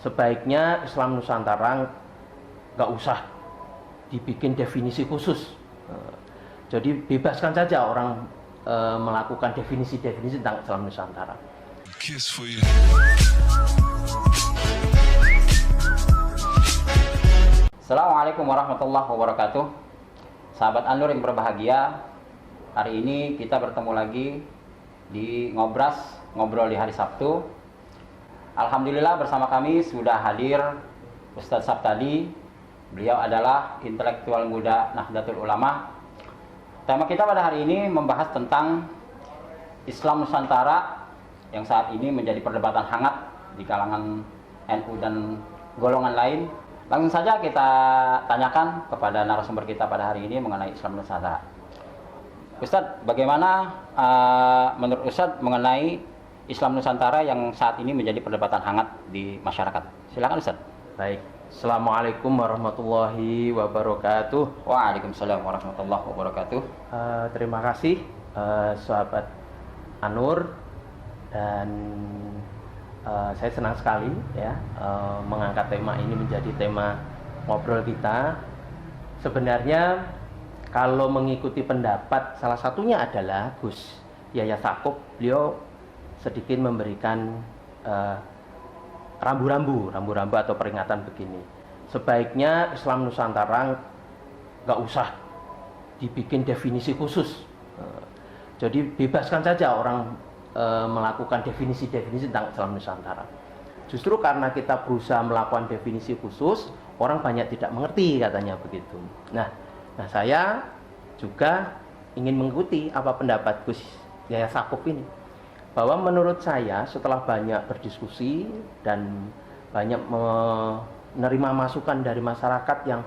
sebaiknya Islam Nusantara nggak usah dibikin definisi khusus. Jadi bebaskan saja orang melakukan definisi-definisi tentang Islam Nusantara. Assalamualaikum warahmatullahi wabarakatuh. Sahabat An-Nur yang berbahagia, hari ini kita bertemu lagi di Ngobrol di hari Sabtu. Alhamdulillah bersama kami sudah hadir Ustadz Saptadi. Beliau adalah intelektual muda Nahdlatul Ulama. Tema kita pada hari ini membahas tentang Islam Nusantara yang saat ini menjadi perdebatan hangat di kalangan NU dan golongan lain. Langsung saja kita tanyakan kepada narasumber kita pada hari ini mengenai Islam Nusantara. Ustadz, bagaimana menurut Ustadz mengenai Islam Nusantara yang saat ini menjadi perdebatan hangat di masyarakat? Silakan Ustadz. Baik. Assalamualaikum warahmatullahi wabarakatuh. Waalaikumsalam warahmatullahi wabarakatuh. Terima kasih sahabat An-Nur, dan saya senang sekali ya mengangkat tema ini menjadi tema ngobrol kita. Sebenarnya kalau mengikuti pendapat, salah satunya adalah Gus Yahya Stakuf. Beliau sedikit memberikan rambu-rambu atau peringatan begini. Sebaiknya Islam Nusantara nggak usah dibikin definisi khusus. Jadi bebaskan saja orang melakukan definisi-definisi tentang Islam Nusantara. Justru karena kita berusaha melakukan definisi khusus, orang banyak tidak mengerti, katanya begitu. Nah, saya juga ingin mengikuti apa pendapat Gus Yahya Stakuf ini, bahwa menurut saya setelah banyak berdiskusi dan banyak menerima masukan dari masyarakat yang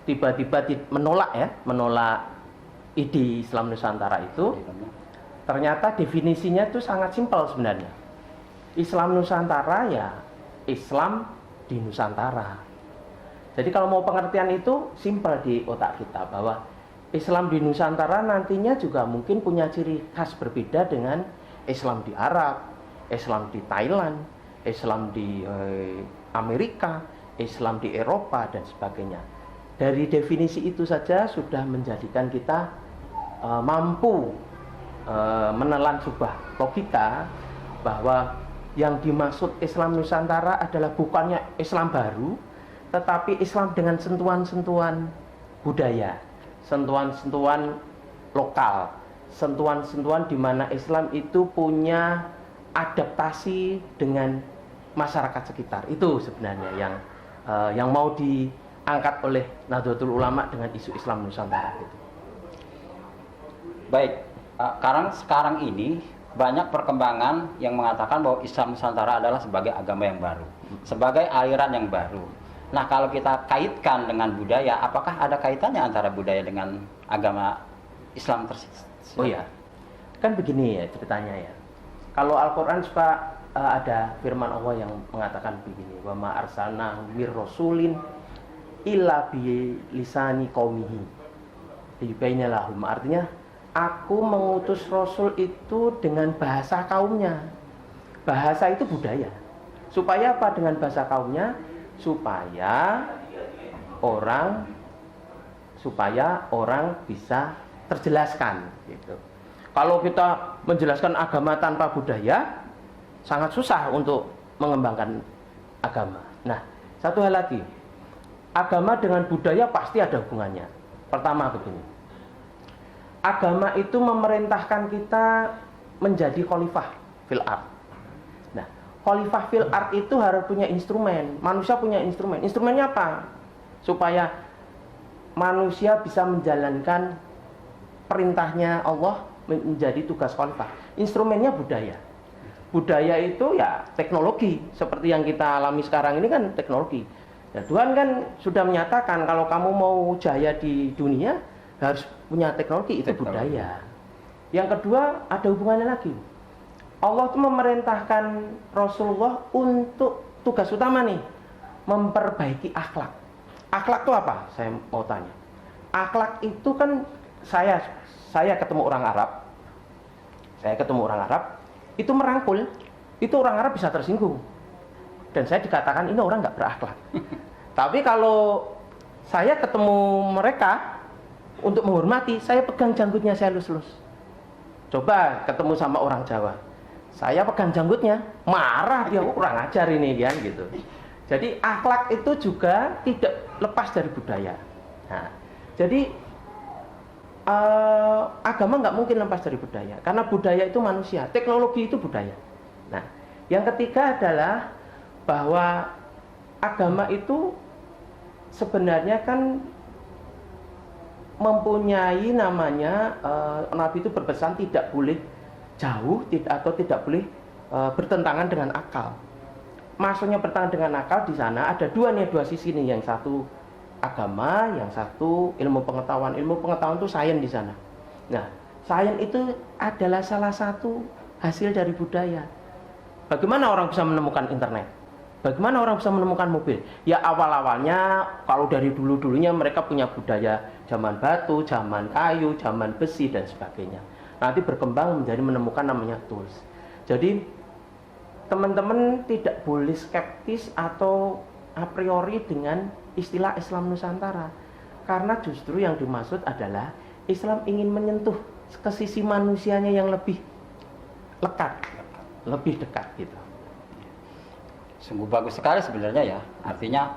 tiba-tiba menolak ide Islam Nusantara itu, ternyata definisinya itu sangat simpel sebenarnya. Islam Nusantara ya Islam di Nusantara. Jadi kalau mau pengertian itu simpel di otak kita, bahwa Islam di Nusantara nantinya juga mungkin punya ciri khas berbeda dengan Islam di Arab, Islam di Thailand, Islam di Amerika, Islam di Eropa, dan sebagainya. Dari definisi itu saja sudah menjadikan kita mampu menelan sebuah logika bahwa yang dimaksud Islam Nusantara adalah bukannya Islam baru, tetapi Islam dengan sentuhan-sentuhan budaya, sentuhan-sentuhan lokal, sentuhan-sentuhan di mana Islam itu punya adaptasi dengan masyarakat sekitar. Itu sebenarnya yang mau diangkat oleh Nahdlatul Ulama dengan isu Islam Nusantara itu. Baik, sekarang ini banyak perkembangan yang mengatakan bahwa Islam Nusantara adalah sebagai agama yang baru, sebagai aliran yang baru. Nah, kalau kita kaitkan dengan budaya, apakah ada kaitannya antara budaya dengan agama Islam tersebut? Oh iya, kan begini ya ceritanya ya. Kalau Al-Quran suka ada firman Allah yang mengatakan begini, wa ma arsalna mir rasulin illa bi lisani qaumihi liyubayyina lahum. Artinya, aku mengutus Rasul itu dengan bahasa kaumnya. Bahasa itu budaya. Supaya apa dengan bahasa kaumnya? Supaya orang bisa terjelaskan gitu. Kalau kita menjelaskan agama tanpa budaya, sangat susah untuk mengembangkan agama. Nah, satu hal lagi, agama dengan budaya pasti ada hubungannya. Pertama begini, agama itu memerintahkan kita menjadi khalifah fil ard. Nah, khalifah fil ard itu harus punya instrumen. Manusia punya instrumen. Instrumennya apa? Supaya manusia bisa menjalankan perintahnya Allah menjadi tugas khalifah. Instrumennya budaya. Budaya itu ya teknologi, seperti yang kita alami sekarang ini kan teknologi. Ya, Tuhan kan sudah menyatakan kalau kamu mau jaya di dunia harus punya teknologi, itu budaya. Yang kedua, ada hubungannya lagi. Allah itu memerintahkan Rasulullah untuk tugas utama nih, memperbaiki akhlak. Akhlak itu apa? Saya mau tanya. Akhlak itu kan saya ketemu orang Arab. Itu merangkul, itu orang Arab bisa tersinggung. dan saya dikatakan ini orang nggak berakhlak. Tapi kalau saya ketemu mereka untuk menghormati, saya pegang janggutnya, saya lus-lus. Coba ketemu sama orang Jawa, saya pegang janggutnya, marah dia, kurang ajar ini kan gitu. Jadi akhlak itu juga tidak lepas dari budaya. Nah, jadi agama nggak mungkin lepas dari budaya, karena budaya itu manusia, teknologi itu budaya. Nah, yang ketiga adalah bahwa agama itu sebenarnya kan mempunyai namanya, Nabi itu berpesan tidak boleh jauh atau tidak boleh bertentangan dengan akal. Maksudnya bertentangan dengan akal di sana ada dua sisi nih, yang satu agama, yang satu ilmu pengetahuan. Ilmu pengetahuan itu sains di sana. Nah, sains itu adalah salah satu hasil dari budaya. Bagaimana orang bisa menemukan internet? Bagaimana orang bisa menemukan mobil? Ya awal-awalnya kalau dari dulu-dulunya mereka punya budaya zaman batu, zaman kayu, zaman besi dan sebagainya. Nanti berkembang menjadi menemukan namanya tools. Jadi teman-teman tidak boleh skeptis atau a priori dengan istilah Islam Nusantara, karena justru yang dimaksud adalah Islam ingin menyentuh ke sisi manusianya yang lebih lekat, lebih dekat gitu. Sungguh bagus sekali sebenarnya ya. Artinya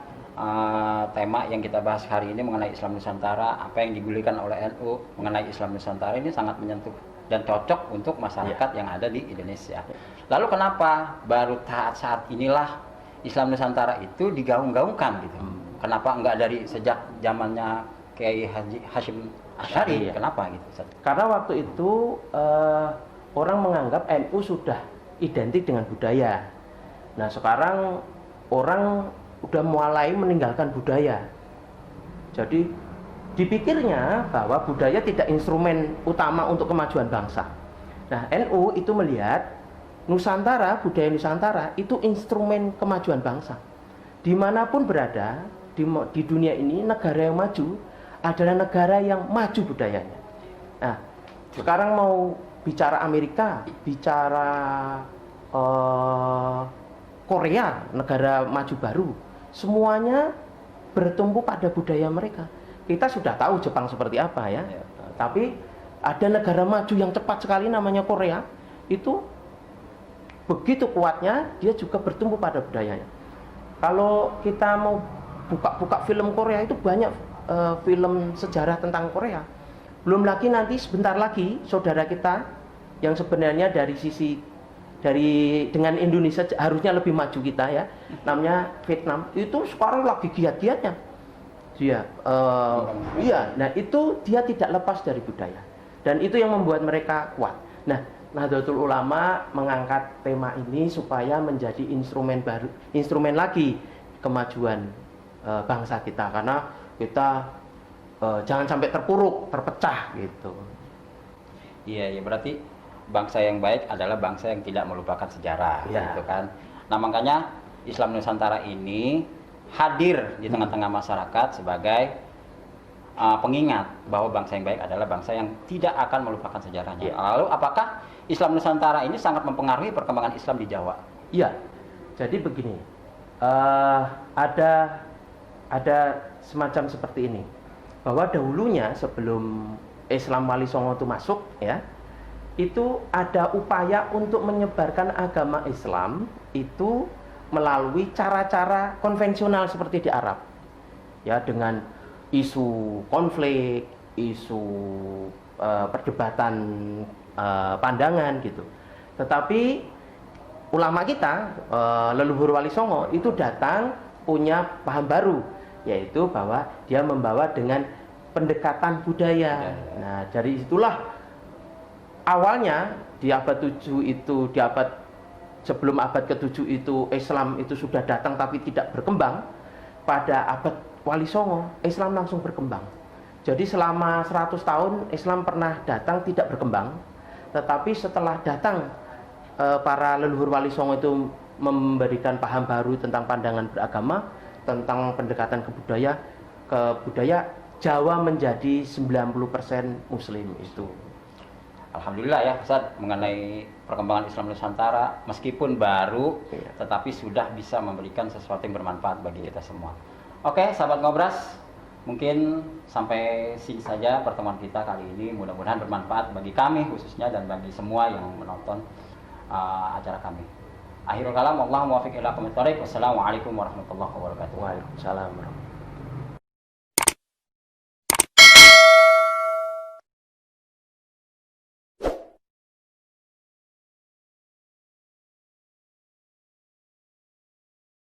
tema yang kita bahas hari ini mengenai Islam Nusantara, apa yang digulirkan oleh NU mengenai Islam Nusantara ini sangat menyentuh dan cocok untuk masyarakat yang ada di Indonesia. Lalu kenapa baru saat inilah Islam Nusantara itu digaung-gaungkan gitu? Kenapa enggak dari sejak zamannya Kiai Haji Hashim Asy'ari? Kenapa gitu? Karena waktu itu orang menganggap NU sudah identik dengan budaya. Nah, sekarang orang udah mulai meninggalkan budaya. Jadi dipikirnya bahwa budaya tidak instrumen utama untuk kemajuan bangsa. Nah, NU itu melihat Nusantara, budaya Nusantara itu instrumen kemajuan bangsa. Dimanapun berada di dunia ini, negara yang maju adalah negara yang maju budayanya. Nah, sekarang mau bicara Amerika, bicara Korea, negara maju baru, semuanya bertumpu pada budaya mereka. Kita sudah tahu Jepang seperti apa ya. Tapi ada negara maju yang cepat sekali namanya Korea. Itu begitu kuatnya, dia juga bertumpu pada budayanya. Kalau kita mau buka-buka film Korea, itu banyak film sejarah tentang Korea. Belum lagi nanti sebentar lagi saudara kita yang sebenarnya dengan Indonesia harusnya lebih maju kita ya, namanya Vietnam, itu sekarang lagi giat-giatnya. Iya, nah itu dia tidak lepas dari budaya, dan itu yang membuat mereka kuat. Nah, Nahdlatul Ulama mengangkat tema ini supaya menjadi instrumen lagi kemajuan bangsa kita, karena kita jangan sampai terpuruk, terpecah gitu. Iya, berarti bangsa yang baik adalah bangsa yang tidak melupakan sejarah, gitu kan. Nah, makanya Islam Nusantara ini hadir di tengah-tengah masyarakat sebagai pengingat bahwa bangsa yang baik adalah bangsa yang tidak akan melupakan sejarahnya. Lalu apakah Islam Nusantara ini sangat mempengaruhi perkembangan Islam di Jawa? Iya, jadi begini, ada semacam seperti ini, bahwa dahulunya sebelum Islam Wali Songo itu masuk ya, itu ada upaya untuk menyebarkan agama Islam itu melalui cara-cara konvensional seperti di Arab ya, dengan isu konflik, isu perdebatan pandangan gitu. Tetapi ulama kita, leluhur Wali Songo itu datang punya paham baru, yaitu bahwa dia membawa dengan pendekatan budaya. Nah, dari itulah awalnya di abad 7 itu, sebelum abad ke-7 itu Islam itu sudah datang tapi tidak berkembang. Pada abad Wali Songo Islam langsung berkembang. Jadi selama 100 tahun Islam pernah datang tidak berkembang. Tetapi setelah datang para leluhur Wali Songo itu memberikan paham baru tentang pandangan beragama, tentang pendekatan ke budaya, Jawa menjadi 90% Muslim itu. Alhamdulillah ya Ustaz, mengenai perkembangan Islam Nusantara meskipun baru Iya. tetapi sudah bisa memberikan sesuatu yang bermanfaat bagi kita semua. Oke, sahabat Ngobras, mungkin sampai sini saja pertemuan kita kali ini. Mudah-mudahan bermanfaat bagi kami khususnya dan bagi semua yang menonton acara kami. Akhirul kalam, Allahumma muwaffiq ila aqwamit thoriq. Wassalamualaikum warahmatullahi wabarakatuh. Waalaikumsalam warahmatullahi wabarakatuh.